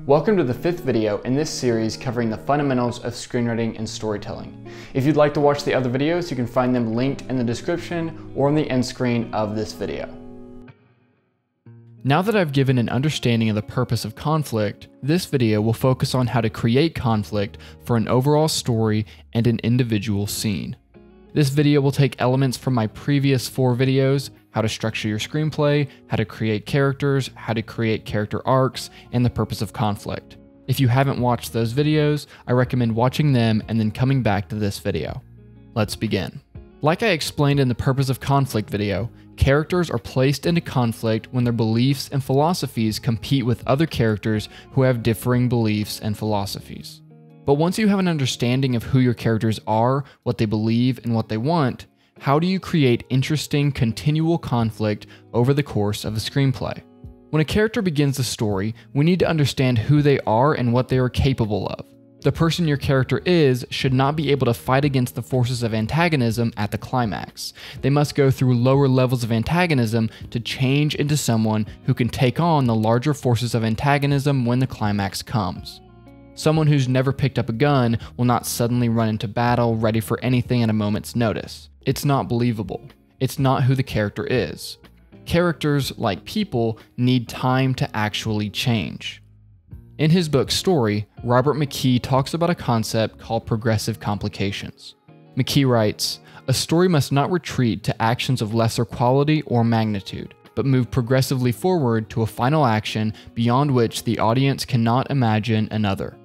Welcome to the 5th video in this series covering the fundamentals of screenwriting and storytelling. If you'd like to watch the other videos, you can find them linked in the description or on the end screen of this video. Now that I've given an understanding of the purpose of conflict, this video will focus on how to create conflict for an overall story and an individual scene. This video will take elements from my previous 4 videos: how to structure your screenplay, how to create characters, how to create character arcs, and the purpose of conflict. If you haven't watched those videos, I recommend watching them and then coming back to this video. Let's begin. Like I explained in the purpose of conflict video, characters are placed into conflict when their beliefs and philosophies compete with other characters who have differing beliefs and philosophies. But once you have an understanding of who your characters are, what they believe, and what they want, how do you create interesting, continual conflict over the course of a screenplay? When a character begins the story, we need to understand who they are and what they are capable of. The person your character is should not be able to fight against the forces of antagonism at the climax. They must go through lower levels of antagonism to change into someone who can take on the larger forces of antagonism when the climax comes. Someone who's never picked up a gun will not suddenly run into battle ready for anything at a moment's notice. It's not believable. It's not who the character is. Characters, like people, need time to actually change. In his book Story, Robert McKee talks about a concept called progressive complications. McKee writes, "A story must not retreat to actions of lesser quality or magnitude, but move progressively forward to a final action beyond which the audience cannot imagine another."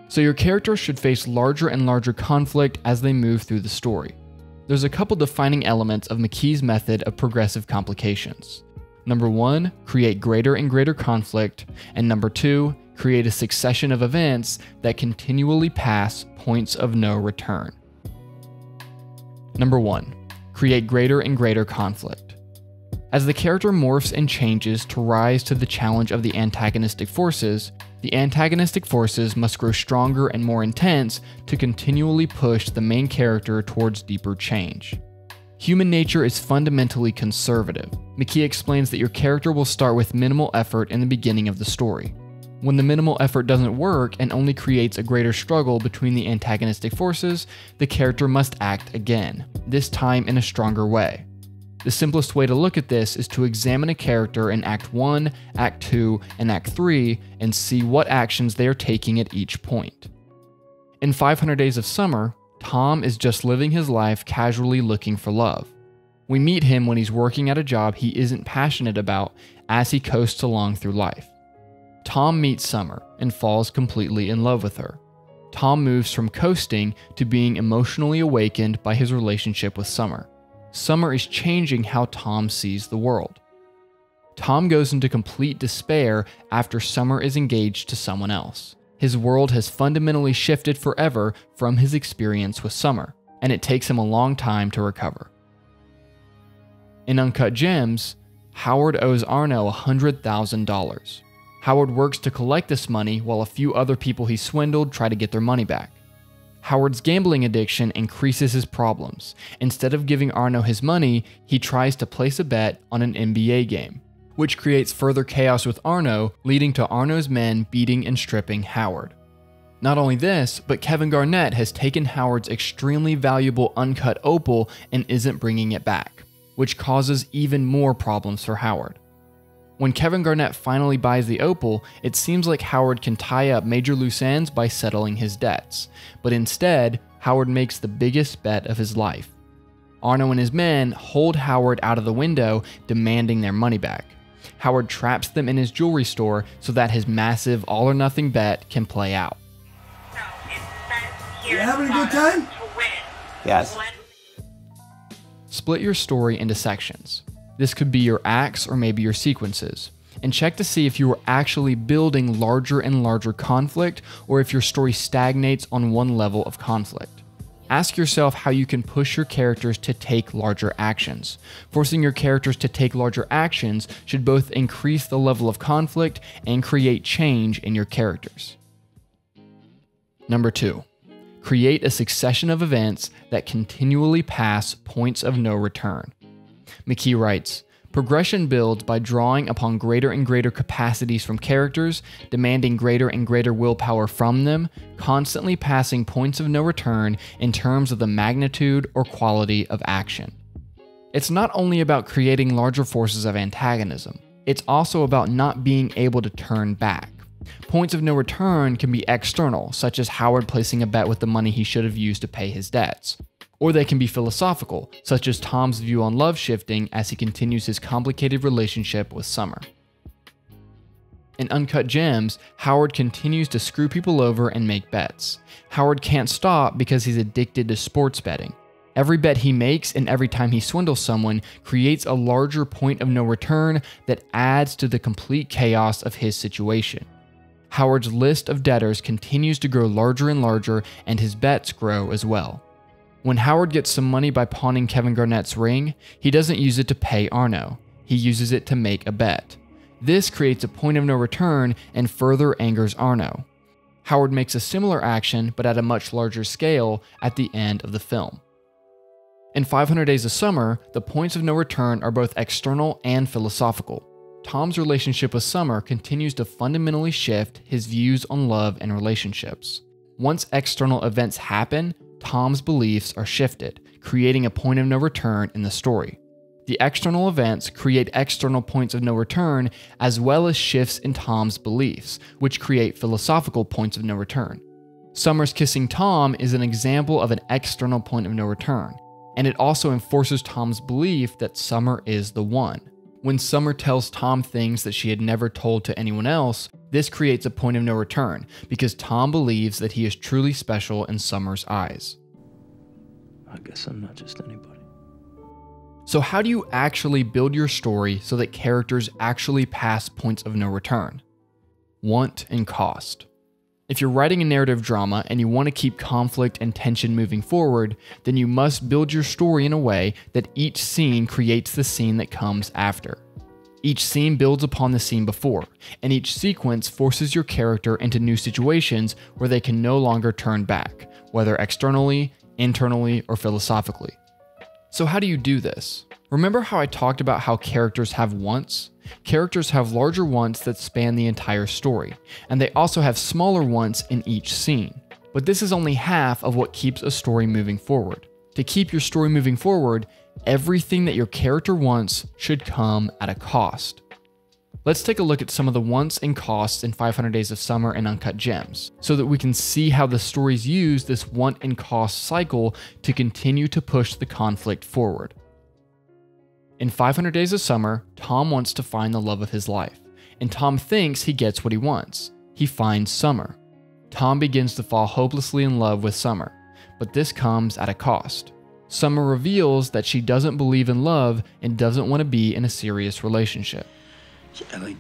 So your characters should face larger and larger conflict as they move through the story. There's a couple defining elements of McKee's method of progressive complications. Number 1, create greater and greater conflict, and number 2, create a succession of events that continually pass points of no return. Number 1, create greater and greater conflict. As the character morphs and changes to rise to the challenge of the antagonistic forces must grow stronger and more intense to continually push the main character towards deeper change. Human nature is fundamentally conservative. McKee explains that your character will start with minimal effort in the beginning of the story. When the minimal effort doesn't work and only creates a greater struggle between the antagonistic forces, the character must act again, this time in a stronger way. The simplest way to look at this is to examine a character in Act 1, Act 2, and Act 3 and see what actions they are taking at each point. In 500 Days of Summer, Tom is just living his life casually looking for love. We meet him when he's working at a job he isn't passionate about as he coasts along through life. Tom meets Summer and falls completely in love with her. Tom moves from coasting to being emotionally awakened by his relationship with Summer. Summer is changing how Tom sees the world. Tom goes into complete despair after Summer is engaged to someone else. His world has fundamentally shifted forever from his experience with Summer, and it takes him a long time to recover. In Uncut Gems, Howard owes Arno $100,000. Howard works to collect this money while a few other people he swindled try to get their money back. Howard's gambling addiction increases his problems. Instead of giving Arno his money, he tries to place a bet on an NBA game, which creates further chaos with Arno, leading to Arno's men beating and stripping Howard. Not only this, but Kevin Garnett has taken Howard's extremely valuable uncut opal and isn't bringing it back, which causes even more problems for Howard. When Kevin Garnett finally buys the opal, it seems like Howard can tie up major loose ends by settling his debts, but instead, Howard makes the biggest bet of his life. Arno and his men hold Howard out of the window, demanding their money back. Howard traps them in his jewelry store so that his massive all-or-nothing bet can play out. You having a good time? Yes. Split your story into sections. This could be your acts or maybe your sequences, and check to see if you are actually building larger and larger conflict or if your story stagnates on one level of conflict. Ask yourself how you can push your characters to take larger actions. Forcing your characters to take larger actions should both increase the level of conflict and create change in your characters. Number 2, create a succession of events that continually pass points of no return. McKee writes, Progression builds by drawing upon greater and greater capacities from characters, demanding greater and greater willpower from them, constantly passing points of no return in terms of the magnitude or quality of action. It's not only about creating larger forces of antagonism, it's also about not being able to turn back. Points of no return can be external, such as Howard placing a bet with the money he should have used to pay his debts. Or they can be philosophical, such as Tom's view on love shifting as he continues his complicated relationship with Summer. In Uncut Gems, Howard continues to screw people over and make bets. Howard can't stop because he's addicted to sports betting. Every bet he makes and every time he swindles someone creates a larger point of no return that adds to the complete chaos of his situation. Howard's list of debtors continues to grow larger and larger, and his bets grow as well. When Howard gets some money by pawning Kevin Garnett's ring, he doesn't use it to pay Arno. He uses it to make a bet. This creates a point of no return and further angers Arno. Howard makes a similar action, but at a much larger scale, at the end of the film. In 500 Days of Summer, the points of no return are both external and philosophical. Tom's relationship with Summer continues to fundamentally shift his views on love and relationships. Once external events happen, Tom's beliefs are shifted, creating a point of no return in the story. The external events create external points of no return, as well as shifts in Tom's beliefs, which create philosophical points of no return. Summer's kissing Tom is an example of an external point of no return, and it also enforces Tom's belief that Summer is the one. When Summer tells Tom things that she had never told to anyone else, this creates a point of no return, because Tom believes that he is truly special in Summer's eyes. I guess I'm not just anybody. So how do you actually build your story so that characters actually pass points of no return? Want and cost. If you're writing a narrative drama and you want to keep conflict and tension moving forward, then you must build your story in a way that each scene creates the scene that comes after. Each scene builds upon the scene before, and each sequence forces your character into new situations where they can no longer turn back, whether externally, internally, or philosophically. So how do you do this? Remember how I talked about how characters have wants? Characters have larger wants that span the entire story, and they also have smaller wants in each scene. But this is only half of what keeps a story moving forward. To keep your story moving forward, everything that your character wants should come at a cost. Let's take a look at some of the wants and costs in 500 Days of Summer and Uncut Gems, so that we can see how the stories use this want and cost cycle to continue to push the conflict forward. In 500 Days of Summer, Tom wants to find the love of his life, and Tom thinks he gets what he wants. He finds Summer. Tom begins to fall hopelessly in love with Summer, but this comes at a cost. Summer reveals that she doesn't believe in love and doesn't want to be in a serious relationship. Yeah, like,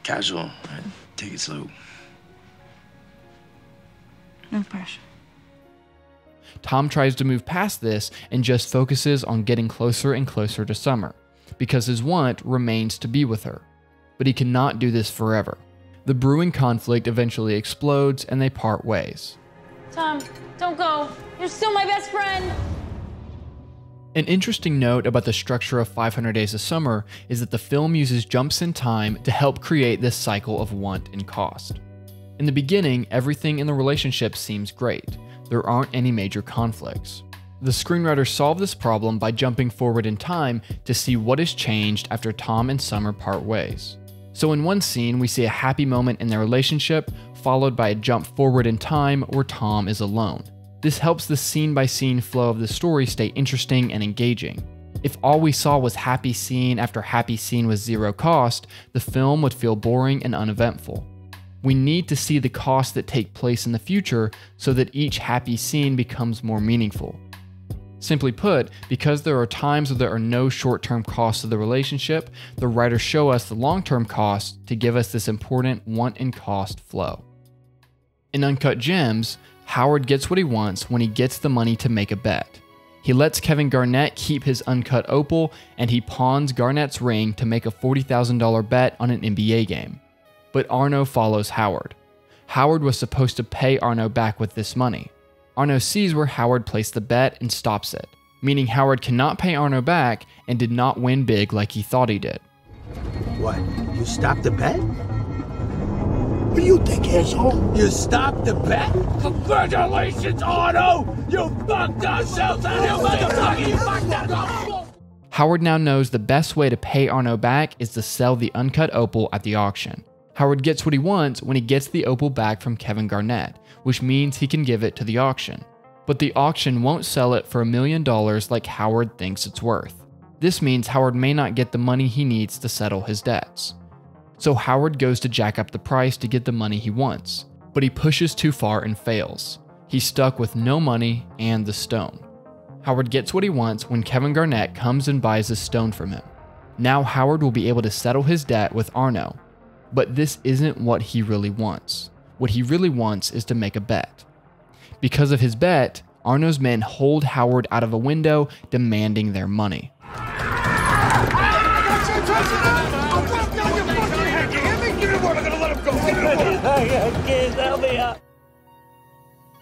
casual, right? Take it slow. No pressure. Tom tries to move past this and just focuses on getting closer and closer to Summer, because his want remains to be with her. But he cannot do this forever. The brewing conflict eventually explodes and they part ways. Tom, don't go. You're still my best friend. An interesting note about the structure of 500 Days of Summer is that the film uses jumps in time to help create this cycle of want and cost. In the beginning, everything in the relationship seems great. There aren't any major conflicts. The screenwriter solved this problem by jumping forward in time to see what has changed after Tom and Summer part ways. So in one scene, we see a happy moment in their relationship, followed by a jump forward in time where Tom is alone. This helps the scene-by-scene flow of the story stay interesting and engaging. If all we saw was happy scene after happy scene with zero cost, the film would feel boring and uneventful. We need to see the costs that take place in the future so that each happy scene becomes more meaningful. Simply put, because there are times where there are no short-term costs to the relationship, the writers show us the long-term costs to give us this important want and cost flow. In Uncut Gems, Howard gets what he wants when he gets the money to make a bet. He lets Kevin Garnett keep his uncut opal, and he pawns Garnett's ring to make a $40,000 bet on an NBA game. But Arno follows Howard. Howard was supposed to pay Arno back with this money. Arno sees where Howard placed the bet and stops it. meaning Howard cannot pay Arno back and did not win big like he thought he did. What? You stopped the bet? What do you think, asshole? You stopped the bet? Congratulations, Arno! You fucked ourselves out, you motherfucker! You fucked us up! Howard now knows the best way to pay Arno back is to sell the uncut opal at the auction. Howard gets what he wants when he gets the opal back from Kevin Garnett, which means he can give it to the auction. But the auction won't sell it for $1 million like Howard thinks it's worth. This means Howard may not get the money he needs to settle his debts. So Howard goes to jack up the price to get the money he wants, but he pushes too far and fails. He's stuck with no money and the stone. Howard gets what he wants when Kevin Garnett comes and buys the stone from him. Now Howard will be able to settle his debt with Arno. But this isn't what he really wants. What he really wants is to make a bet. Because of his bet, Arno's men hold Howard out of a window, demanding their money.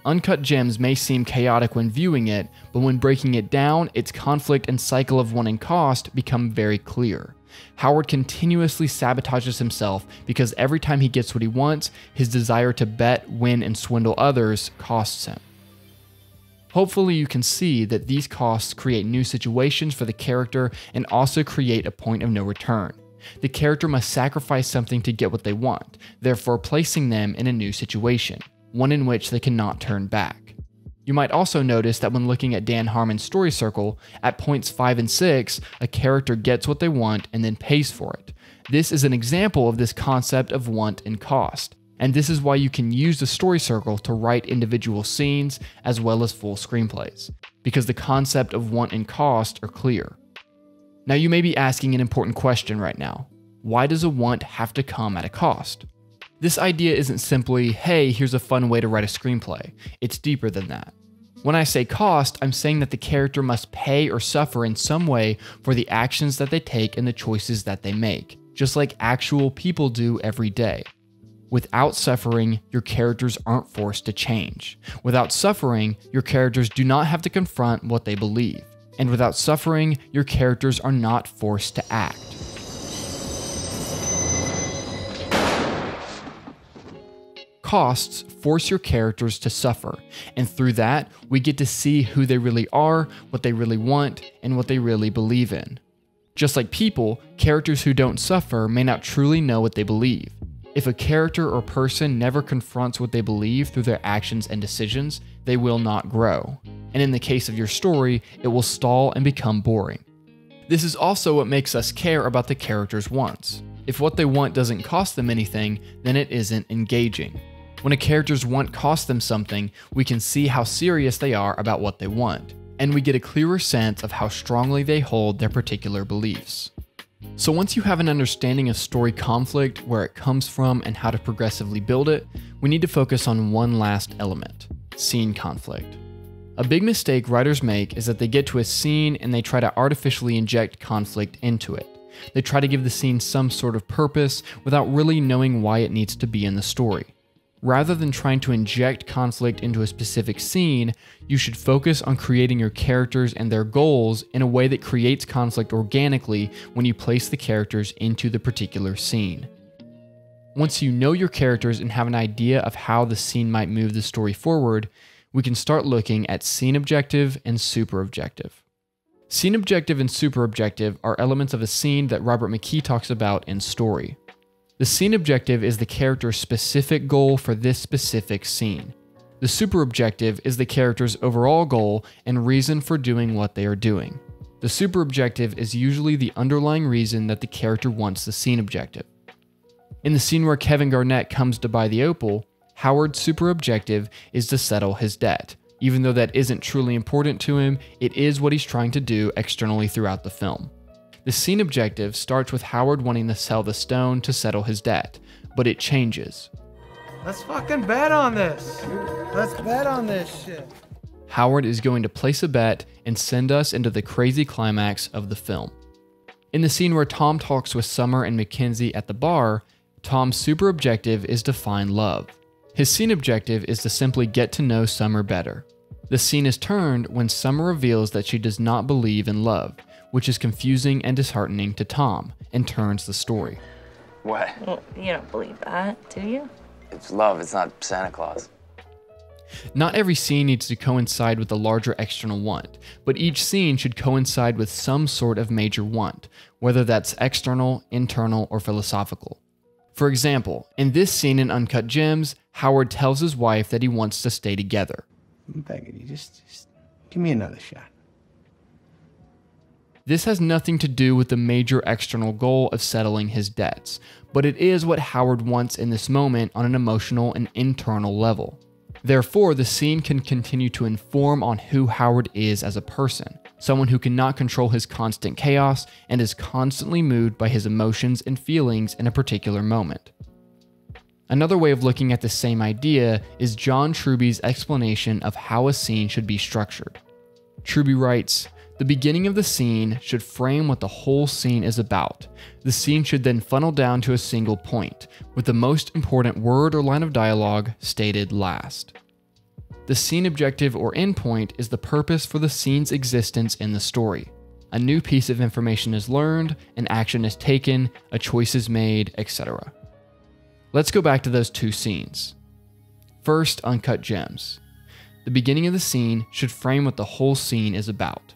Uncut Gems may seem chaotic when viewing it, but when breaking it down, its conflict and cycle of wanting cost become very clear. Howard continuously sabotages himself because every time he gets what he wants, his desire to bet, win, and swindle others costs him. Hopefully you can see that these costs create new situations for the character and also create a point of no return. The character must sacrifice something to get what they want, therefore placing them in a new situation, one in which they cannot turn back. You might also notice that when looking at Dan Harmon's story circle, at points 5 and 6, a character gets what they want and then pays for it. This is an example of this concept of want and cost, and this is why you can use the story circle to write individual scenes as well as full screenplays, because the concept of want and cost are clear. Now you may be asking an important question right now. Why does a want have to come at a cost? This idea isn't simply, hey, here's a fun way to write a screenplay. It's deeper than that. When I say cost, I'm saying that the character must pay or suffer in some way for the actions that they take and the choices that they make, just like actual people do every day. Without suffering, your characters aren't forced to change. Without suffering, your characters do not have to confront what they believe. And without suffering, your characters are not forced to act. Costs force your characters to suffer, and through that, we get to see who they really are, what they really want, and what they really believe in. Just like people, characters who don't suffer may not truly know what they believe. If a character or person never confronts what they believe through their actions and decisions, they will not grow. And in the case of your story, it will stall and become boring. This is also what makes us care about the character's wants. If what they want doesn't cost them anything, then it isn't engaging. When a character's want costs them something, we can see how serious they are about what they want, and we get a clearer sense of how strongly they hold their particular beliefs. So once you have an understanding of story conflict, where it comes from, and how to progressively build it, we need to focus on one last element: scene conflict. A big mistake writers make is that they get to a scene and they try to artificially inject conflict into it. They try to give the scene some sort of purpose without really knowing why it needs to be in the story. Rather than trying to inject conflict into a specific scene, you should focus on creating your characters and their goals in a way that creates conflict organically when you place the characters into the particular scene. Once you know your characters and have an idea of how the scene might move the story forward, we can start looking at scene objective and super objective. Scene objective and super objective are elements of a scene that Robert McKee talks about in Story. The scene objective is the character's specific goal for this specific scene. The super objective is the character's overall goal and reason for doing what they are doing. The super objective is usually the underlying reason that the character wants the scene objective. In the scene where Kevin Garnett comes to buy the opal, Howard's super objective is to settle his debt. Even though that isn't truly important to him, it is what he's trying to do externally throughout the film. The scene objective starts with Howard wanting to sell the stone to settle his debt, but it changes. Let's fucking bet on this. Let's bet on this shit. Howard is going to place a bet and send us into the crazy climax of the film. In the scene where Tom talks with Summer and Mackenzie at the bar, Tom's super objective is to find love. His scene objective is to simply get to know Summer better. The scene is turned when Summer reveals that she does not believe in love, which is confusing and disheartening to Tom, and turns the story. What? Well, you don't believe that, do you? It's love, it's not Santa Claus. Not every scene needs to coincide with a larger external want, but each scene should coincide with some sort of major want, whether that's external, internal, or philosophical. For example, in this scene in Uncut Gems, Howard tells his wife that he wants to stay together. I'm begging you, just give me another shot. This has nothing to do with the major external goal of settling his debts, but it is what Howard wants in this moment on an emotional and internal level. Therefore, the scene can continue to inform on who Howard is as a person, someone who cannot control his constant chaos and is constantly moved by his emotions and feelings in a particular moment. Another way of looking at the same idea is John Truby's explanation of how a scene should be structured. Truby writes, "The beginning of the scene should frame what the whole scene is about. The scene should then funnel down to a single point, with the most important word or line of dialogue stated last. The scene objective or endpoint is the purpose for the scene's existence in the story. A new piece of information is learned, an action is taken, a choice is made, etc." Let's go back to those two scenes. First, Uncut Gems. The beginning of the scene should frame what the whole scene is about.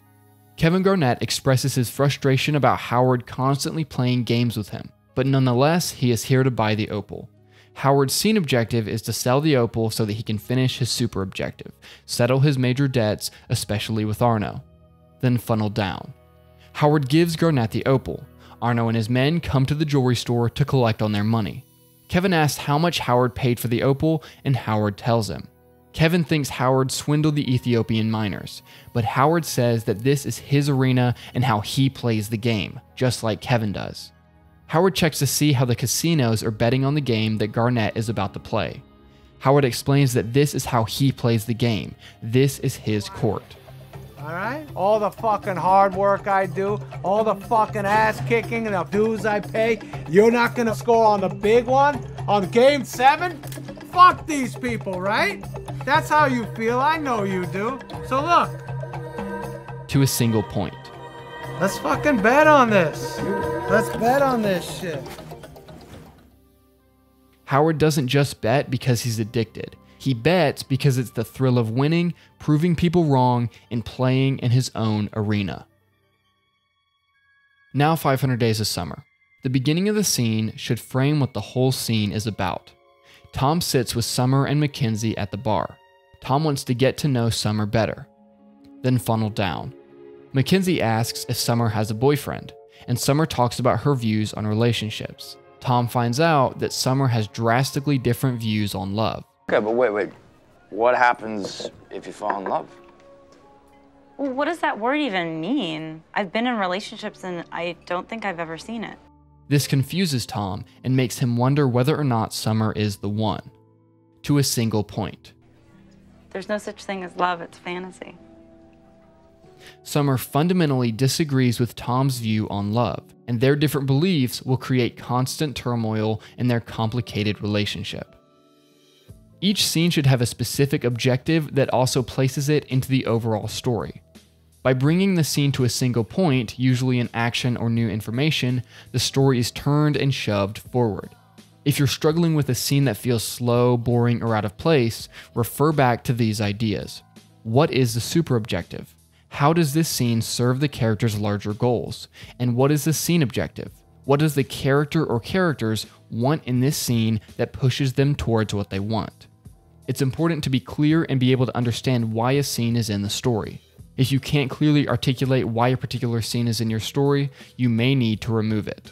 Kevin Garnett expresses his frustration about Howard constantly playing games with him, but nonetheless, he is here to buy the opal. Howard's scene objective is to sell the opal so that he can finish his super objective, settle his major debts, especially with Arno. Then funnel down. Howard gives Garnett the opal. Arno and his men come to the jewelry store to collect on their money. Kevin asks how much Howard paid for the opal, and Howard tells him. Kevin thinks Howard swindled the Ethiopian miners, but Howard says that this is his arena and how he plays the game, just like Kevin does. Howard checks to see how the casinos are betting on the game that Garnett is about to play. Howard explains that this is how he plays the game. This is his court. Alright? All the fucking hard work I do, all the fucking ass kicking and the dues I pay, you're not gonna score on the big one? On game 7? Fuck these people, right? That's how you feel, I know you do. So look. To a single point. Let's fucking bet on this. Let's bet on this shit. Howard doesn't just bet because he's addicted. He bets because it's the thrill of winning, proving people wrong, and playing in his own arena. Now 500 Days of Summer. The beginning of the scene should frame what the whole scene is about. Tom sits with Summer and Mackenzie at the bar. Tom wants to get to know Summer better. Then funnel down. Mackenzie asks if Summer has a boyfriend, and Summer talks about her views on relationships. Tom finds out that Summer has drastically different views on love. Okay, but wait. What happens if you fall in love? Well, what does that word even mean? I've been in relationships and I don't think I've ever seen it. This confuses Tom and makes him wonder whether or not Summer is the one. To a single point. There's no such thing as love, it's fantasy. Summer fundamentally disagrees with Tom's view on love, and their different beliefs will create constant turmoil in their complicated relationship. Each scene should have a specific objective that also places it into the overall story. By bringing the scene to a single point, usually an action or new information, the story is turned and shoved forward. If you're struggling with a scene that feels slow, boring, or out of place, refer back to these ideas. What is the super objective? How does this scene serve the character's larger goals? And what is the scene objective? What does the character or characters want in this scene that pushes them towards what they want? It's important to be clear and be able to understand why a scene is in the story. If you can't clearly articulate why a particular scene is in your story, you may need to remove it.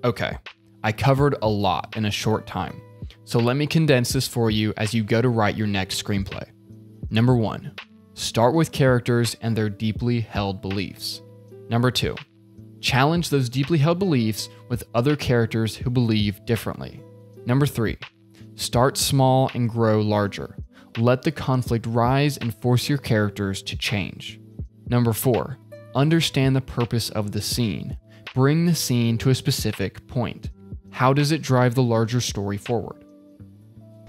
Okay, I covered a lot in a short time, so let me condense this for you as you go to write your next screenplay. Number 1, start with characters and their deeply held beliefs. Number 2, challenge those deeply held beliefs with other characters who believe differently. Number 3, start small and grow larger. Let the conflict rise and force your characters to change. Number 4, understand the purpose of the scene. Bring the scene to a specific point. How does it drive the larger story forward?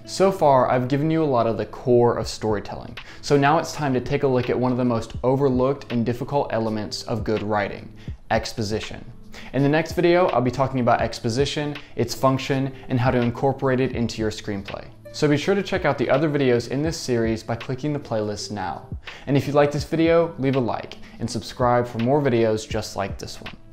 So far, I've given you a lot of the core of storytelling, so now it's time to take a look at one of the most overlooked and difficult elements of good writing, exposition. In the next video, I'll be talking about exposition, its function, and how to incorporate it into your screenplay. So be sure to check out the other videos in this series by clicking the playlist now. And if you like this video, leave a like and subscribe for more videos just like this one.